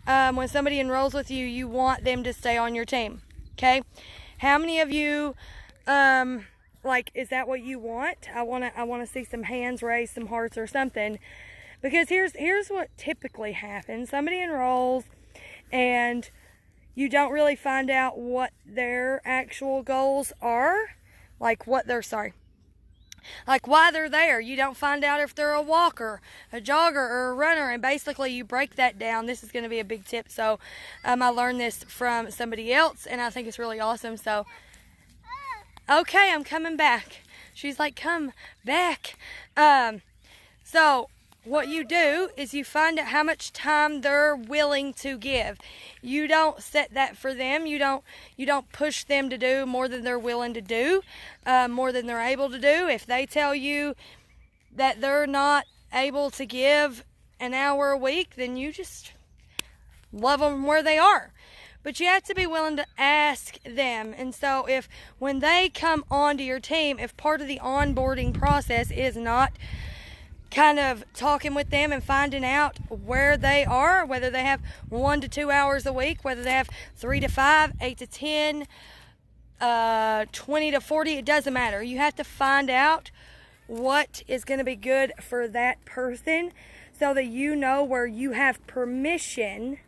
when somebody enrolls with you, you want them to stay on your team. Okay? How many of you, is that what you want? I wanna see some hands raised, some hearts or something. Because here's what typically happens. Somebody enrolls and you don't really find out what their actual goals are. Like why they're there. You don't find out if they're a walker, a jogger, or a runner, and basically you break that down. This is going to be a big tip. So I learned this from somebody else, and I think it's really awesome. So, okay, I'm coming back. She's like, come back. So what you do is you find out how much time they're willing to give. You don't set that for them. You don't push them to do more than they're willing to do, more than they're able to do. If they tell you that they're not able to give an hour a week, then you just love them where they are. But you have to be willing to ask them. And so when they come onto your team, if part of the onboarding process is not kind of talking with them and finding out where they are, whether they have 1 to 2 hours a week, whether they have 3 to 5, 8 to 10, 20 to 40, it doesn't matter. You have to find out what is going to be good for that person so that you know where you have permission,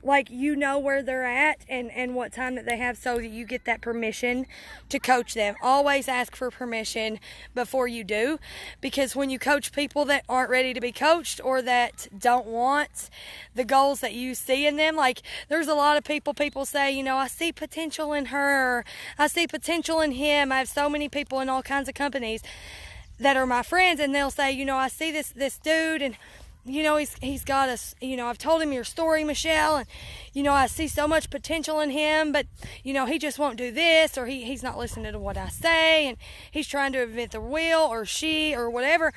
like you know where they're at and what time that they have, so that you get that permission to coach them. Always ask for permission before you do, because when you coach people that aren't ready to be coached or that don't want the goals that you see in them, like there's a lot of people say, I see potential in her, I see potential in him. I have so many people in all kinds of companies that are my friends, and they'll say, I see this dude, and he's got us, I've told him your story, Michelle, and, I see so much potential in him, but, he just won't do this, or he's not listening to what I say, and he's trying to invent the wheel, or she, or whatever.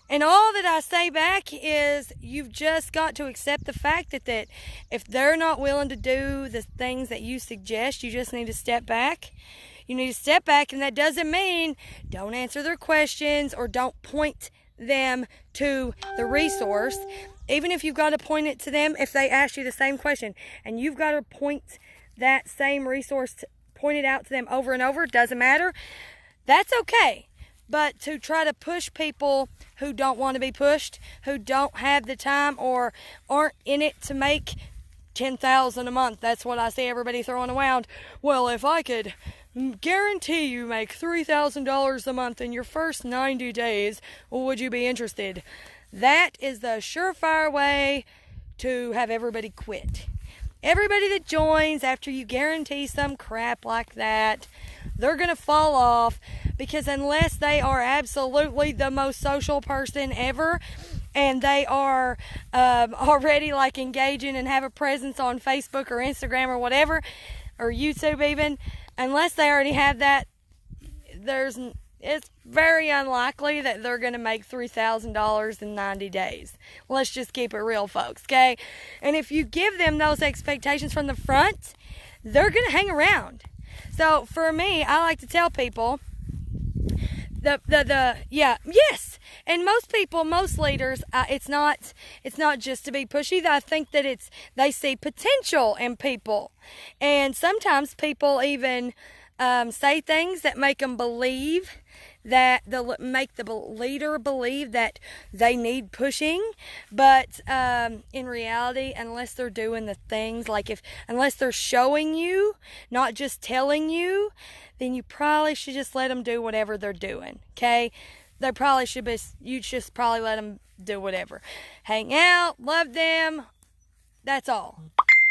And all that I say back is you've just got to accept the fact that if they're not willing to do the things that you suggest, you just need to step back. You need to step back, and that doesn't mean don't answer their questions or don't point them to the resource. Even if you've got to point it to them, if they ask you the same question and you've got to point that same resource, point it out to them over and over, doesn't matter, that's okay. But to try to push people who don't want to be pushed, who don't have the time or aren't in it to make $10,000 a month, that's what I see everybody throwing around. Well, if I could guarantee you make $3,000 a month in your first 90 days, would you be interested? That is the surefire way to have everybody quit. Everybody that joins after you guarantee some crap like that, they're going to fall off, because unless they are absolutely the most social person ever, and they are already engaging and have a presence on Facebook or Instagram or whatever, or YouTube even, unless they already have that, it's very unlikely that they're going to make $3,000 in 90 days. Let's just keep it real, folks, okay? And if you give them those expectations from the front, they're going to hang around. So for me, I like to tell people, yes. And most leaders, it's not just to be pushy. I think that they see potential in people. And sometimes people even say things that make them believe make the leader believe that they need pushing. But in reality, unless they're doing the things, unless they're showing you, not just telling you, then you probably should just let them do whatever they're doing, okay? You just probably let them do whatever. Hang out, love them, that's all.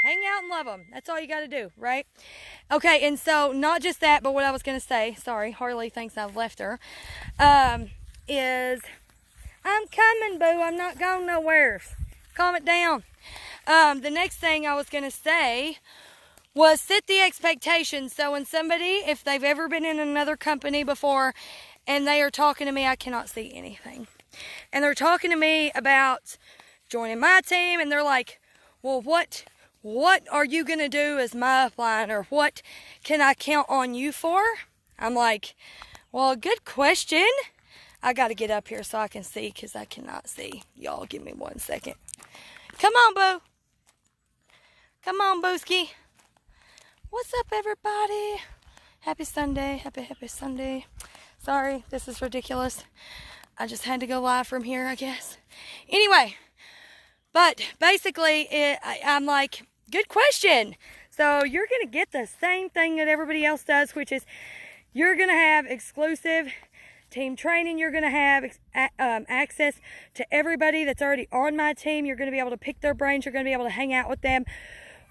Hang out and love them. That's all you got to do, right? Okay, and so not just that, but what I was going to say, sorry, Harley thinks I've left her, is I'm coming, boo. I'm not going nowhere. Calm it down. The next thing I was going to say was set the expectations. So when somebody, if they've ever been in another company before and they are talking to me, I cannot see anything. And they're talking to me about joining my team, and they're like, well, what are you going to do as my upline, or what can I count on you for? I'm like, well, good question. I got to get up here so I can see, because I cannot see. Y'all give me 1 second. Come on, boo. Come on, Booski. What's up, everybody? Happy Sunday. Happy Sunday. Sorry, this is ridiculous. I just had to go live from here, I guess. Anyway, but basically, I'm like, good question. So you're going to get the same thing that everybody else does, which is you're going to have exclusive team training. You're going to have access to everybody that's already on my team. You're going to be able to pick their brains. You're going to be able to hang out with them.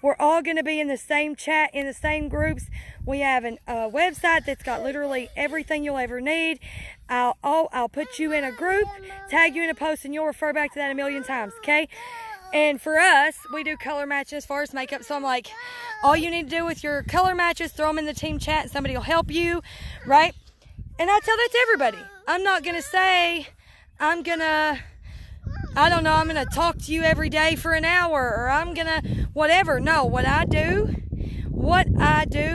We're all going to be in the same chat, in the same groups. We have a website that's got literally everything you'll ever need. I'll put you in a group, tag you in a post, and you'll refer back to that a million times, okay? And for us, we do color matches as far as makeup. So I'm like, all you need to do with your color matches, throw them in the team chat, and somebody will help you, right? And I tell that to everybody. I'm not going to say I'm going to talk to you every day for an hour, or I'm going to whatever. No, what I do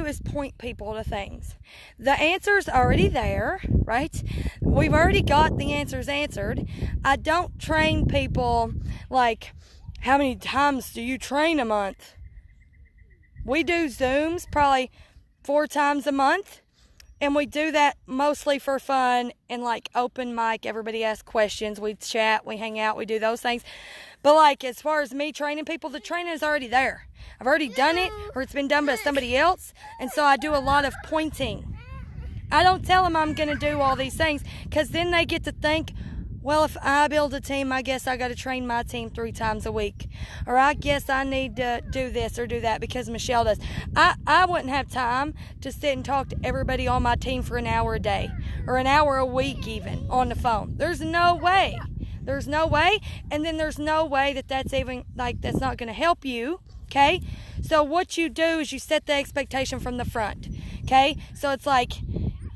is point people to things. The answer's already there, right? We've already got the answers answered. I don't train people like, how many times do you train a month? We do Zooms probably 4 times a month. And we do that mostly for fun and like open mic. Everybody asks questions. We chat. We hang out. We do those things. But like as far as me training people, the training is already there. I've already done it, or it's been done by somebody else. And so I do a lot of pointing. I don't tell them I'm going to do all these things, because then they get to think, well, if I build a team, I guess I got to train my team 3 times a week. Or I guess I need to do this or do that because Michelle does. I wouldn't have time to sit and talk to everybody on my team for an hour a day. Or an hour a week even on the phone. There's no way. There's no way. And then there's no way that that's even, like, that's not going to help you. Okay? So what you do is you set the expectation from the front. Okay? So it's like,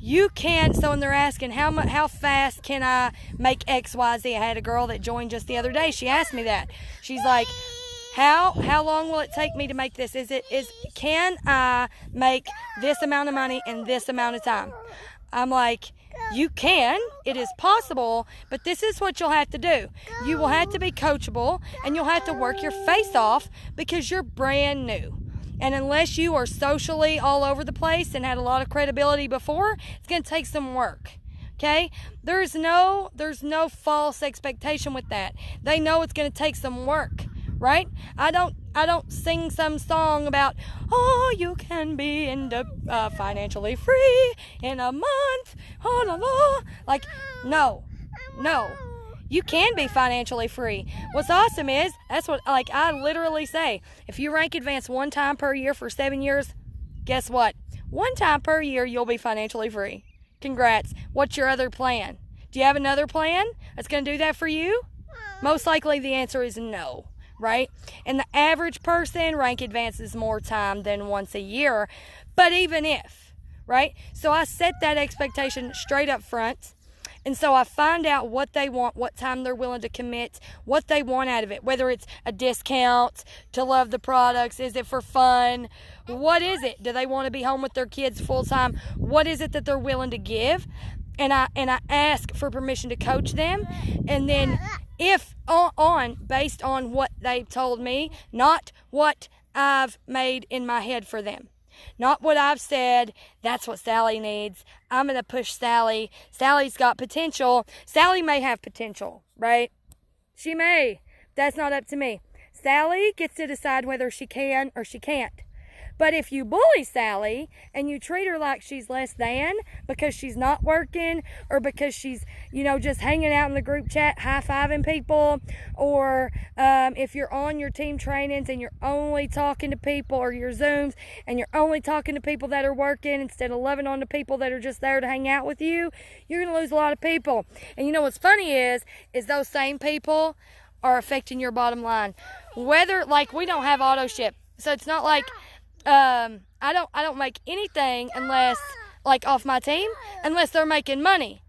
you can't, so when they're asking, how fast can I make XYZ? I had a girl that joined just the other day. She asked me that. She's like, how long will it take me to make this? Can I make this amount of money in this amount of time? I'm like, you can. It is possible, but this is what you'll have to do. You will have to be coachable, and you'll have to work your face off because you're brand new. And unless you are socially all over the place and had a lot of credibility before, it's going to take some work. Okay? There's no false expectation with that. They know it's going to take some work, right? I don't sing some song about, oh, you can be financially free in a month. Oh, la, la. Like, no. You can be financially free. What's awesome is, that's what, like, I literally say, if you rank advance 1 time per year for 7 years, guess what? 1 time per year, you'll be financially free. Congrats. What's your other plan? Do you have another plan that's going to do that for you? Most likely the answer is no, right? And the average person rank advances more time than once a year. But even if, right? So I set that expectation straight up front. And so I find out what they want, what time they're willing to commit, what they want out of it, whether it's a discount, to love the products, is it for fun, what is it? Do they want to be home with their kids full time? What is it that they're willing to give? And I ask for permission to coach them. And then if based on what they've told me, not what I've made in my head for them. Not what I've said, that's what Sally needs. I'm going to push Sally. Sally's got potential. Sally may have potential, right? She may. That's not up to me. Sally gets to decide whether she can or she can't. But if you bully Sally and you treat her like she's less than because she's not working, or because she's, just hanging out in the group chat, high-fiving people, or if you're on your team trainings and you're only talking to people, or your Zooms, and you're only talking to people that are working instead of loving on the people that are just there to hang out with you, you're going to lose a lot of people. And what's funny is those same people are affecting your bottom line. Whether, like, we don't have auto ship, so it's not like I don't make anything unless, like, off my team, unless they're making money.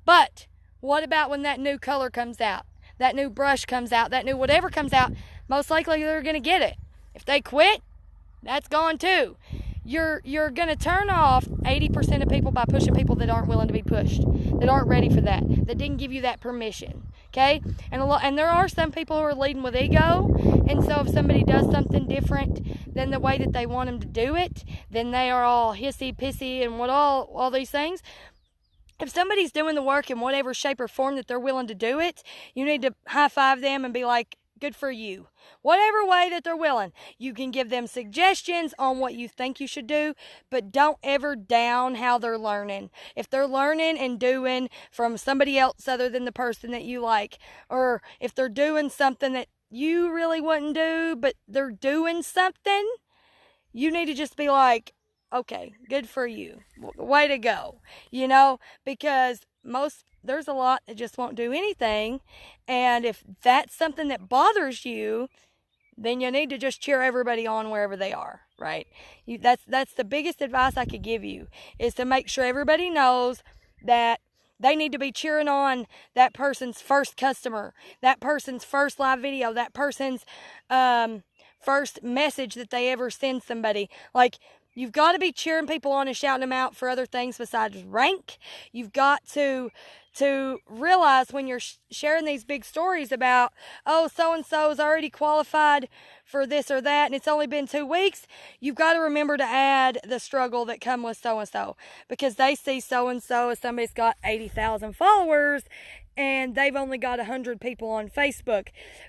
But what about when that new color comes out, that new brush comes out, that new whatever comes out? Most likely they're going to get it. If they quit, that's gone too. You're going to turn off 80% of people by pushing people that aren't willing to be pushed, that aren't ready for that didn't give you that permission. okay? And there are some people who are leading with ego, and so if somebody does something different than the way that they want them to do it, then they are all hissy pissy and all these things. If somebody's doing the work in whatever shape or form that they're willing to do it, you need to high five them and be like, good for you. Whatever way that they're willing. You can give them suggestions on what you think you should do, but don't ever down how they're learning. If they're learning and doing from somebody else other than the person that you like, or if they're doing something that you really wouldn't do, but they're doing something, you need to just be like, okay, good for you. Way to go. Because there's a lot that just won't do anything. And if that's something that bothers you, then you need to just cheer everybody on wherever they are, right? That's the biggest advice I could give you, is to make sure everybody knows that they need to be cheering on that person's first customer, that person's first live video, that person's first message that they ever send somebody. Like, you've got to be cheering people on and shouting them out for other things besides rank. You've got to realize when you're sharing these big stories about, oh, so-and-so is already qualified for this or that, and it's only been 2 weeks, you've got to remember to add the struggle that come with so-and-so, because they see so-and-so as somebody's got 80,000 followers, and they've only got 100 people on Facebook.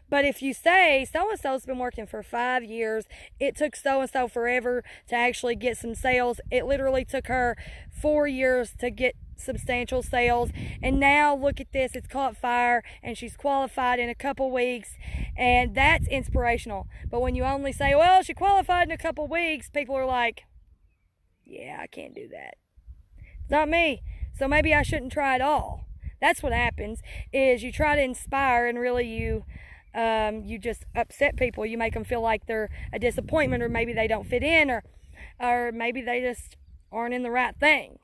But if you say, so-and-so's been working for 5 years, it took so-and-so forever to actually get some sales. It literally took her 4 years to get substantial sales, and now look at this, it's caught fire, and she's qualified in a couple weeks, and that's inspirational. But when you only say, well, she qualified in a couple weeks, people are like, yeah, I can't do that. It's not me, so maybe I shouldn't try at all. That's what happens, is you try to inspire, and really you just upset people. You make them feel like they're a disappointment, or maybe they don't fit in, or maybe they just aren't in the right thing.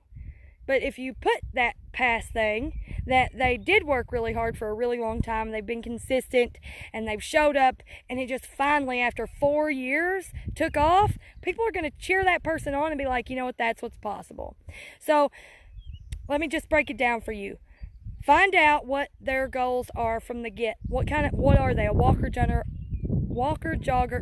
But if you put that past thing, that they did work really hard for a really long time, they've been consistent, and they've showed up, and it just finally, after 4 years, took off, people are going to cheer that person on and be like, you know what, that's what's possible. So let me just break it down for you. Find out what their goals are from the get. What are they? A walker, jogger,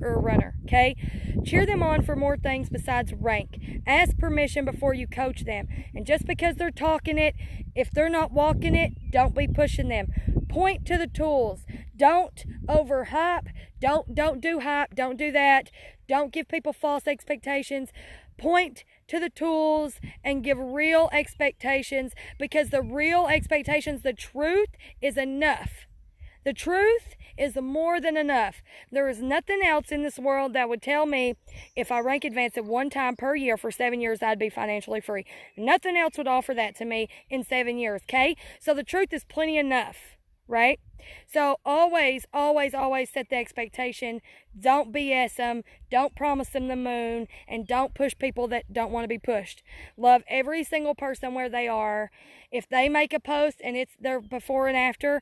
or a runner, okay? Cheer them on for more things besides rank. Ask permission before you coach them. And just because they're talking it, if they're not walking it, don't be pushing them. Point to the tools. Don't overhype. Don't do hype. Don't do that. Don't give people false expectations. Point to the tools and give real expectations, because the real expectations, the truth is enough. The truth is more than enough. There is nothing else in this world that would tell me if I rank advanced at one time per year for 7 years, I'd be financially free. Nothing else would offer that to me in 7 years, okay? So the truth is plenty enough, right? So always, always, always set the expectation. Don't BS them. Don't promise them the moon. And don't push people that don't want to be pushed. Love every single person where they are. If they make a post and it's their before and after,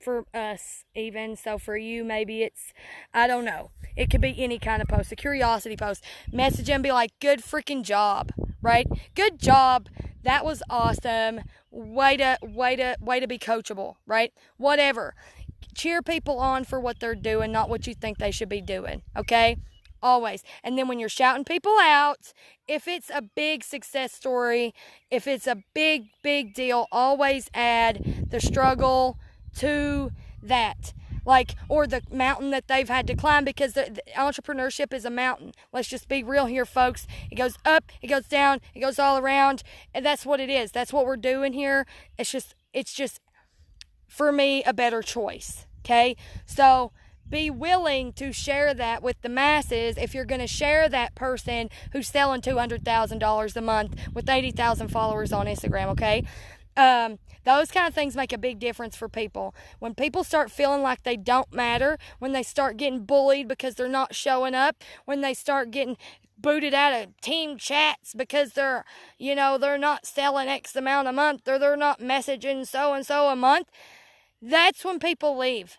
for us even, so for you maybe it's, I don't know. It could be any kind of post, a curiosity post. Message them, be like, good freaking job, right? Good job. That was awesome. Way to be coachable, right? Whatever. Cheer people on for what they're doing, not what you think they should be doing, okay? Always. And then when you're shouting people out, if it's a big success story, if it's a big deal, always add the struggle to that. Like, or the mountain that they've had to climb, because the entrepreneurship is a mountain. Let's just be real here, folks. It goes up, it goes down, it goes all around, and that's what it is. That's what we're doing here. It's just for me, a better choice, okay? So be willing to share that with the masses if you're going to share that person who's selling $200,000 a month with 80,000 followers on Instagram, okay? Those kind of things make a big difference for people. When people start feeling like they don't matter, when they start getting bullied because they're not showing up, when they start getting booted out of team chats because they're not selling X amount a month, or they're not messaging so-and-so a month, that's when people leave.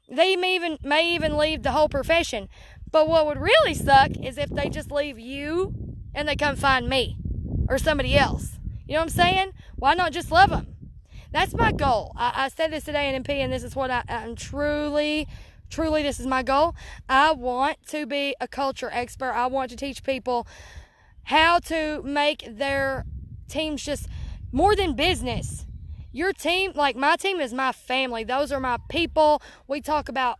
They may even leave the whole profession. But what would really suck is if they just leave you and they come find me or somebody else. You know what I'm saying? Why not just love them? That's my goal. I said this today in MP, and this is what I'm truly, this is my goal. I want to be a culture expert. I want to teach people how to make their teams just more than business. Your team, like my team, is my family. Those are my people. We talk about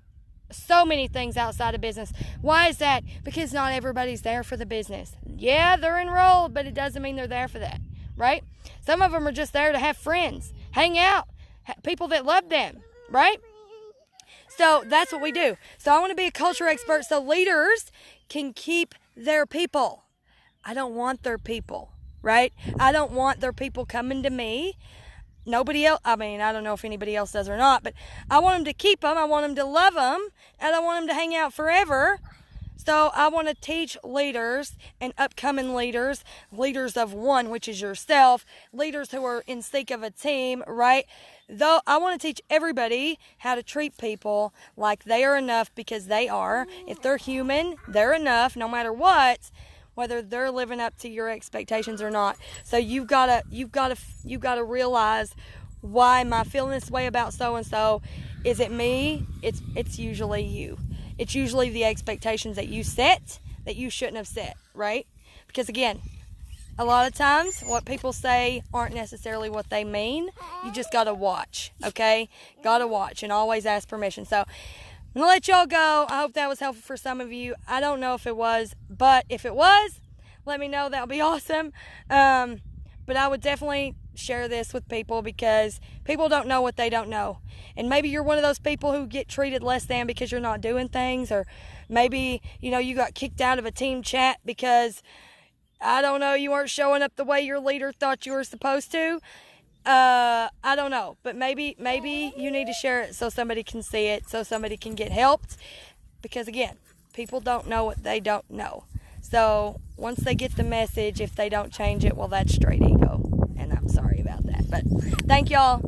so many things outside of business. Why is that? Because not everybody's there for the business. Yeah, they're enrolled, but it doesn't mean they're there for that, right? Some of them are just there to have friends, hang out, people that love them, right? So that's what we do. So I want to be a culture expert so leaders can keep their people. I don't want their people, right? I don't want their people coming to me. Nobody else, I mean, I don't know if anybody else does or not, but I want them to keep them. I want them to love them, and I want them to hang out forever. So I want to teach leaders and upcoming leaders, leaders of one, which is yourself, leaders who are in seek of a team, right? Though I want to teach everybody how to treat people like they are enough, because they are. If they're human, they're enough no matter what, whether they're living up to your expectations or not. So you've got to realize, why am I feeling this way about so and so? Is it me? It's usually you. It's usually the expectations that you set that you shouldn't have set, right? Because again, a lot of times what people say aren't necessarily what they mean. You just got to watch, okay? Got to watch and always ask permission. So I'm going to let y'all go. I hope that was helpful for some of you. I don't know if it was, but if it was, let me know. That would be awesome. But I would definitely share this with people, because people don't know what they don't know. And maybe you're one of those people who get treated less than because you're not doing things, or maybe, you got kicked out of a team chat because, I don't know, you weren't showing up the way your leader thought you were supposed to. I don't know, but maybe you need to share it so somebody can see it, so somebody can get helped, because again, people don't know what they don't know. So once they get the message, if they don't change it, well, that's straight ego, and I'm sorry about that. But thank y'all.